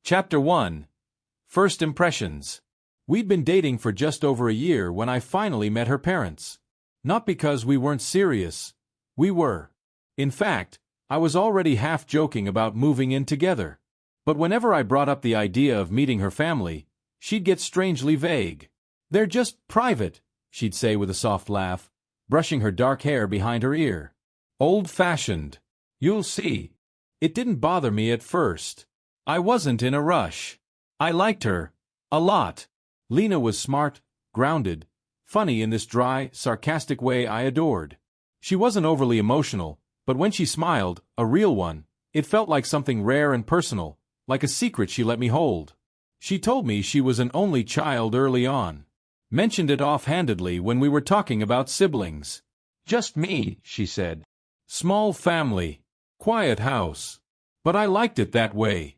Chapter 1. First Impressions. We'd been dating for just over a year when I finally met her parents. Not because we weren't serious. We were. In fact, I was already half joking about moving in together. But whenever I brought up the idea of meeting her family, she'd get strangely vague. "They're just private," she'd say with a soft laugh, brushing her dark hair behind her ear. "Old-fashioned. You'll see." It didn't bother me at first. I wasn't in a rush. I liked her. A lot. Lena was smart, grounded, funny in this dry, sarcastic way I adored. She wasn't overly emotional, but when she smiled, a real one, it felt like something rare and personal, like a secret she let me hold. She told me she was an only child early on. Mentioned it offhandedly when we were talking about siblings. "Just me," she said. "Small family. Quiet house." But I liked it that way.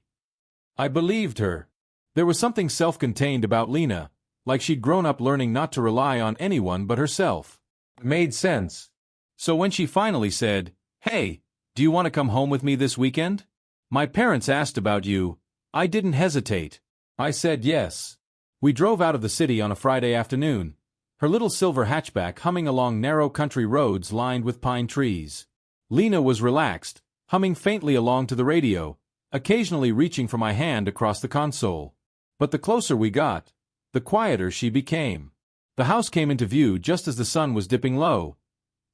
I believed her. There was something self-contained about Lena, like she'd grown up learning not to rely on anyone but herself. It made sense. So when she finally said, "Hey, do you want to come home with me this weekend? My parents asked about you," I didn't hesitate. I said yes. We drove out of the city on a Friday afternoon, her little silver hatchback humming along narrow country roads lined with pine trees. Lena was relaxed, humming faintly along to the radio, occasionally reaching for my hand across the console. But the closer we got, the quieter she became. The house came into view just as the sun was dipping low.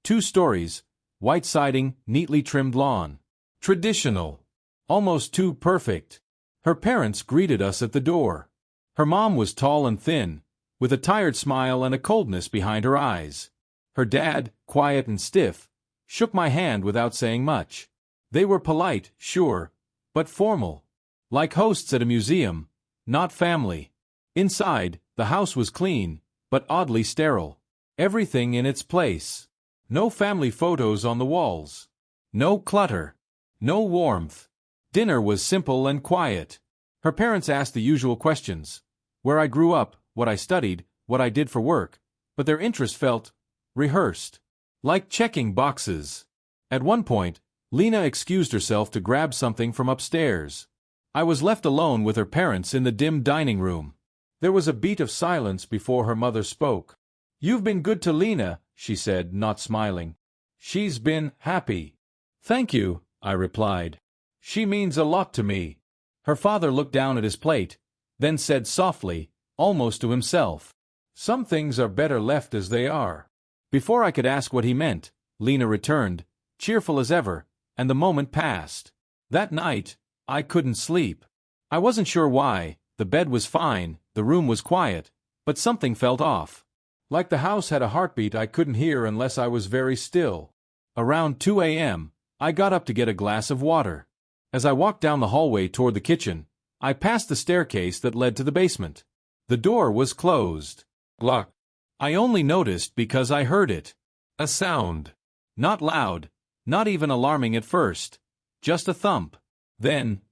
2 stories, white siding, neatly trimmed lawn. Traditional. Almost too perfect. Her parents greeted us at the door. Her mom was tall and thin, with a tired smile and a coldness behind her eyes. Her dad, quiet and stiff, shook my hand without saying much. They were polite, sure, but formal. Like hosts at a museum, not family. Inside, the house was clean, but oddly sterile. Everything in its place. No family photos on the walls. No clutter. No warmth. Dinner was simple and quiet. Her parents asked the usual questions. Where I grew up, what I studied, what I did for work, but their interest felt rehearsed. Like checking boxes. At one point, Lena excused herself to grab something from upstairs. I was left alone with her parents in the dim dining room. There was a beat of silence before her mother spoke. "You've been good to Lena," she said, not smiling. "She's been happy." "Thank you," I replied. "She means a lot to me." Her father looked down at his plate, then said softly, almost to himself, "Some things are better left as they are." Before I could ask what he meant, Lena returned, cheerful as ever, and the moment passed. That night, I couldn't sleep. I wasn't sure why. The bed was fine, the room was quiet, but something felt off. Like the house had a heartbeat I couldn't hear unless I was very still. Around 2 a.m., I got up to get a glass of water. As I walked down the hallway toward the kitchen, I passed the staircase that led to the basement. The door was closed. Locked. I only noticed because I heard it. A sound. Not loud, not even alarming at first. Just a thump. Then,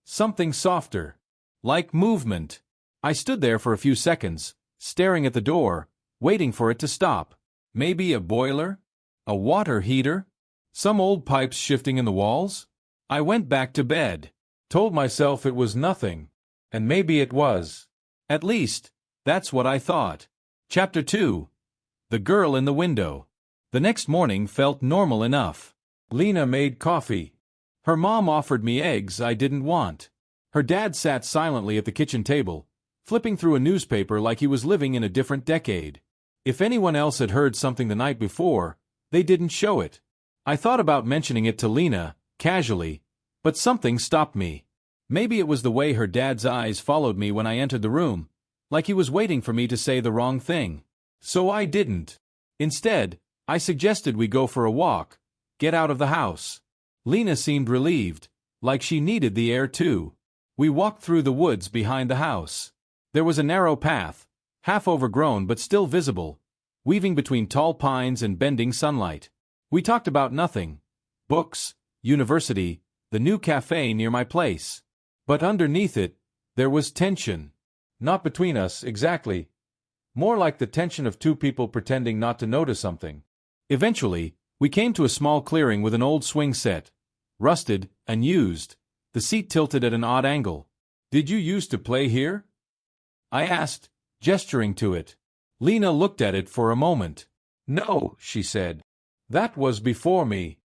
something softer. Like movement. I stood there for a few seconds, staring at the door, waiting for it to stop. Maybe a boiler? A water heater? Some old pipes shifting in the walls? I went back to bed. Told myself it was nothing. And maybe it was. At least, that's what I thought. Chapter 2. The Girl in the Window. The next morning felt normal enough. Lena made coffee. Her mom offered me eggs I didn't want. Her dad sat silently at the kitchen table, flipping through a newspaper like he was living in a different decade. If anyone else had heard something the night before, they didn't show it. I thought about mentioning it to Lena, casually, but something stopped me. Maybe it was the way her dad's eyes followed me when I entered the room, like he was waiting for me to say the wrong thing. So I didn't. Instead, I suggested we go for a walk, get out of the house. Lena seemed relieved, like she needed the air too. We walked through the woods behind the house. There was a narrow path, half overgrown but still visible, weaving between tall pines and bending sunlight. We talked about nothing. Books, university, the new cafe near my place. But underneath it, there was tension. Not between us, exactly. More like the tension of 2 people pretending not to notice something. Eventually, we came to a small clearing with an old swing set. Rusted, unused. The seat tilted at an odd angle. Did you used to play here? I asked, gesturing to it. Lena looked at it for a moment. No, she said. That was before me.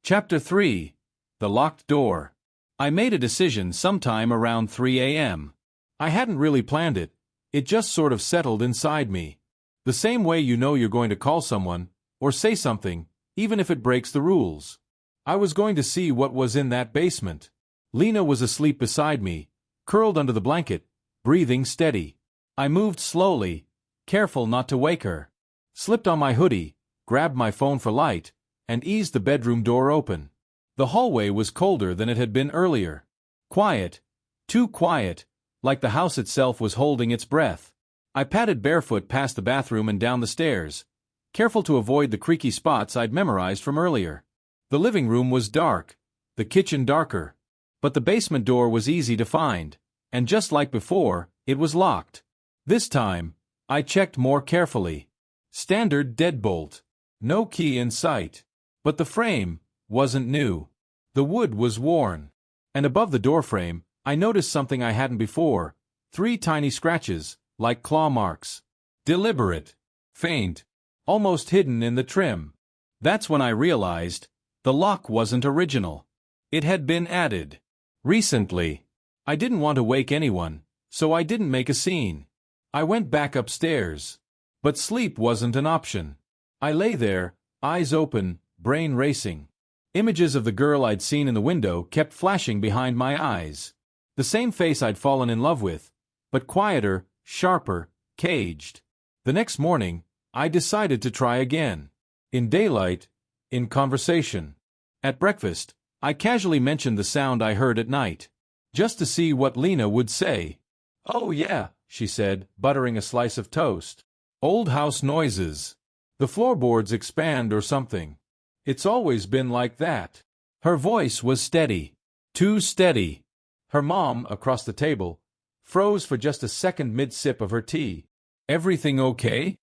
Chapter 3. The Locked Door. I made a decision sometime around 3 a.m. I hadn't really planned it. It just sort of settled inside me. The same way you know you're going to call someone, or say something, even if it breaks the rules. I was going to see what was in that basement. Lena was asleep beside me, curled under the blanket, breathing steady. I moved slowly, careful not to wake her. Slipped on my hoodie, grabbed my phone for light, and eased the bedroom door open. The hallway was colder than it had been earlier. Quiet, too quiet, like the house itself was holding its breath. I padded barefoot past the bathroom and down the stairs, careful to avoid the creaky spots I'd memorized from earlier. The living room was dark, the kitchen darker, but the basement door was easy to find, and just like before, it was locked. This time, I checked more carefully. Standard deadbolt. No key in sight. But the frame wasn't new. The wood was worn. And above the doorframe, I noticed something I hadn't before. 3 tiny scratches, like claw marks. Deliberate. Faint. Almost hidden in the trim. That's when I realized the lock wasn't original. It had been added recently. I didn't want to wake anyone, so I didn't make a scene. I went back upstairs. But sleep wasn't an option. I lay there, eyes open, brain racing. Images of the girl I'd seen in the window kept flashing behind my eyes. The same face I'd fallen in love with, but quieter, sharper, caged. The next morning, I decided to try again. In daylight, in conversation. At breakfast, I casually mentioned the sound I heard at night, just to see what Lena would say. "Oh yeah," she said, buttering a slice of toast. "Old house noises. The floorboards expand or something. It's always been like that." Her voice was steady. Too steady. Her mom, across the table, froze for just a second mid-sip of her tea. "Everything okay?"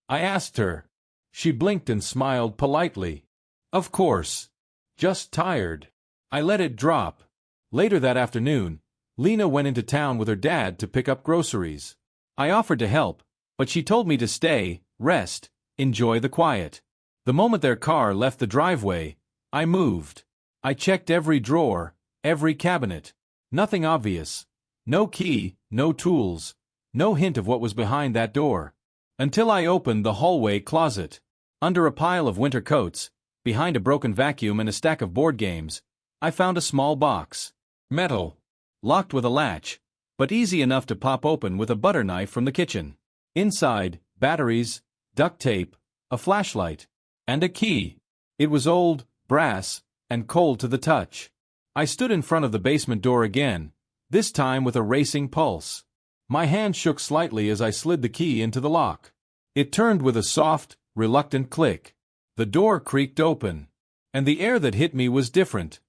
I asked her. She blinked and smiled politely. "Of course. Just tired." I let it drop. Later that afternoon, Lena went into town with her dad to pick up groceries. I offered to help, but she told me to stay, rest, enjoy the quiet. The moment their car left the driveway, I moved. I checked every drawer, every cabinet. Nothing obvious. No key, no tools, no hint of what was behind that door. Until I opened the hallway closet. Under a pile of winter coats, behind a broken vacuum and a stack of board games, I found a small box. Metal. Locked with a latch, but easy enough to pop open with a butter knife from the kitchen. Inside, batteries, duct tape, a flashlight, and a key. It was old, brass, and cold to the touch. I stood in front of the basement door again, this time with a racing pulse. My hand shook slightly as I slid the key into the lock. It turned with a soft, reluctant click. The door creaked open. And the air that hit me was different.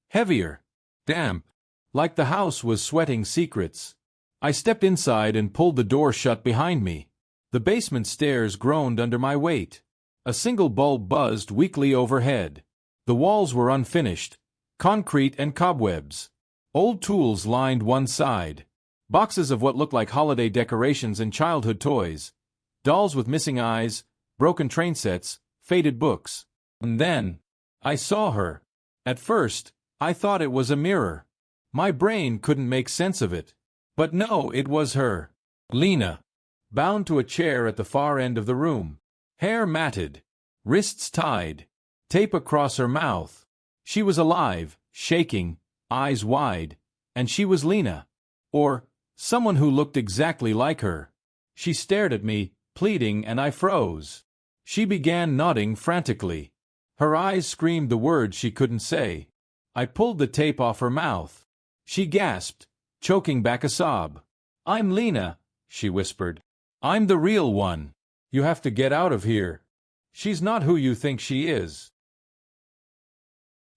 Heavier. Damp. Like the house was sweating secrets. I stepped inside and pulled the door shut behind me. The basement stairs groaned under my weight. A single bulb buzzed weakly overhead. The walls were unfinished, concrete and cobwebs. Old tools lined one side. Boxes of what looked like holiday decorations and childhood toys. Dolls with missing eyes, broken train sets, faded books. And then, I saw her. At first, I thought it was a mirror. My brain couldn't make sense of it. But no, it was her. Lena. Bound to a chair at the far end of the room. Hair matted. Wrists tied. Tape across her mouth. She was alive, shaking, eyes wide. And she was Lena. Or someone who looked exactly like her. She stared at me, pleading, and I froze. She began nodding frantically. Her eyes screamed the words she couldn't say. I pulled the tape off her mouth. She gasped, choking back a sob. "I'm Lena," she whispered. "I'm the real one. You have to get out of here. She's not who you think she is."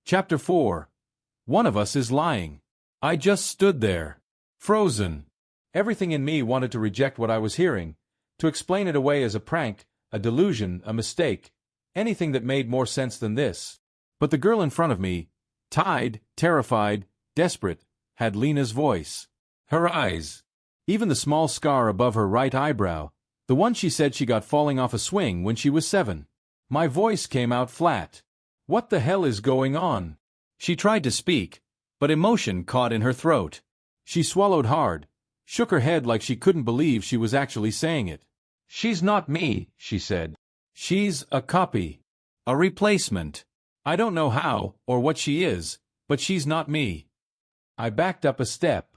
Chapter 4. One of us is lying. I just stood there, frozen. Everything in me wanted to reject what I was hearing, to explain it away as a prank, a delusion, a mistake, anything that made more sense than this. But the girl in front of me, tied, terrified, desperate, had Lena's voice. Her eyes. Even the small scar above her right eyebrow, the one she said she got falling off a swing when she was 7. My voice came out flat. What the hell is going on? She tried to speak, but emotion caught in her throat. She swallowed hard, shook her head like she couldn't believe she was actually saying it. She's not me, she said. She's a copy. A replacement. I don't know how or what she is, but she's not me. I backed up a step.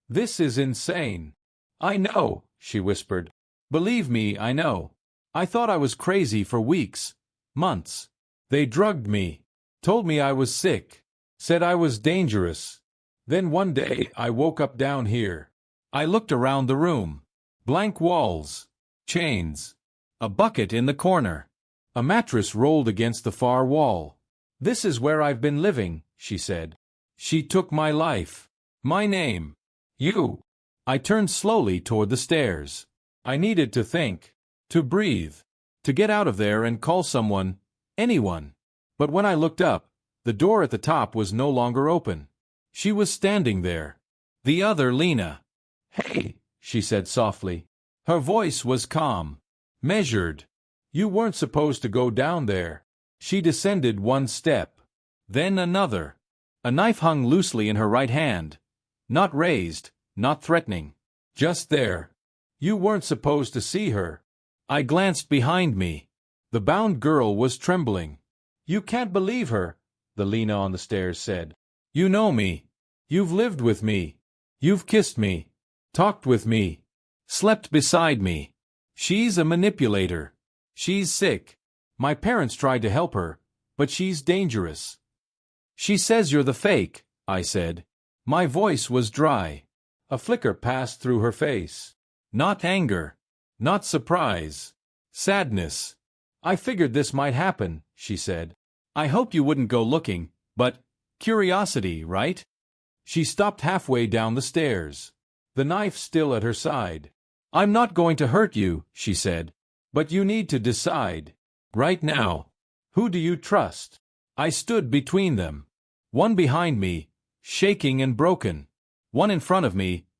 This is insane. I know, she whispered. Believe me, I know. I thought I was crazy for weeks, months. They drugged me, told me I was sick, said I was dangerous. Then one day I woke up down here. I looked around the room. Blank walls, chains, a bucket in the corner, a mattress rolled against the far wall. This is where I've been living, she said. She took my life, my name. You. I turned slowly toward the stairs. I needed to think, to breathe, to get out of there and call someone, anyone. But when I looked up, the door at the top was no longer open. She was standing there. The other Lena. Hey, she said softly. Her voice was calm, measured. You weren't supposed to go down there. She descended one step, then another. A knife hung loosely in her right hand, not raised, not threatening, just there. You weren't supposed to see her. I glanced behind me. The bound girl was trembling. You can't believe her, the Lena on the stairs said. You know me. You've lived with me. You've kissed me, talked with me, slept beside me. She's a manipulator. She's sick. My parents tried to help her, but she's dangerous. She says you're the fake, I said. My voice was dry. A flicker passed through her face. Not anger, not surprise, sadness. I figured this might happen, she said. I hoped you wouldn't go looking, but curiosity, right? She stopped halfway down the stairs, the knife still at her side. I'm not going to hurt you, she said, but you need to decide. Right now. Who do you trust? I stood between them. One behind me, shaking and broken. One in front of me,